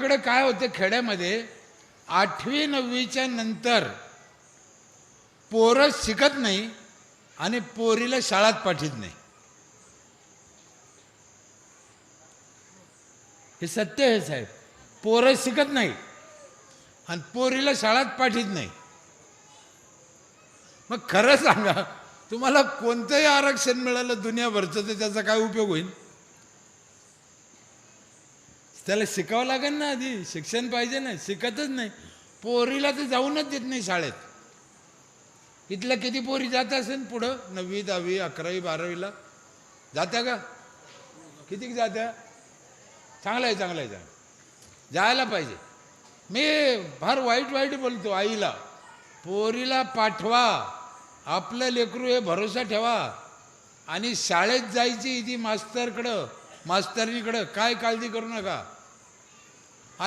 आमच्याकडे काय होते खेड्यामध्ये, 8वी 9वीच्या नंतर पोरं शिकत नाही आणि पोरीला शाळेत पाठवत नाही. हे सत्य आहे साहेब. पोरं शिकत नाही आणि पोरीला शाळेत पाठवत नाही. मग खरं सांगा, तुम्हाला कोणतंही आरक्षण मिळालं दुनियाभरचं तर त्याचा काय उपयोग होईल? त्याला शिकावं लागेल ना, आधी शिक्षण पाहिजे ना. शिकतच नाही. पोरीला तर जाऊनच देत नाही शाळेत. इथल्या किती पोरी जात असेल पुढं 9वी 10वी 11वी 12वीला जात्या का? किती जात्या? चांगलं आहे, चांगलं आहे, चांगलं जायला पाहिजे. मी फार वाईट बोलतो आईला, पोरीला पाठवा, आपलं लेकरू हे भरोसा ठेवा. आणि शाळेत जायची ती मास्तरकडं मास्तरणीकडं, काय काळजी करू नका.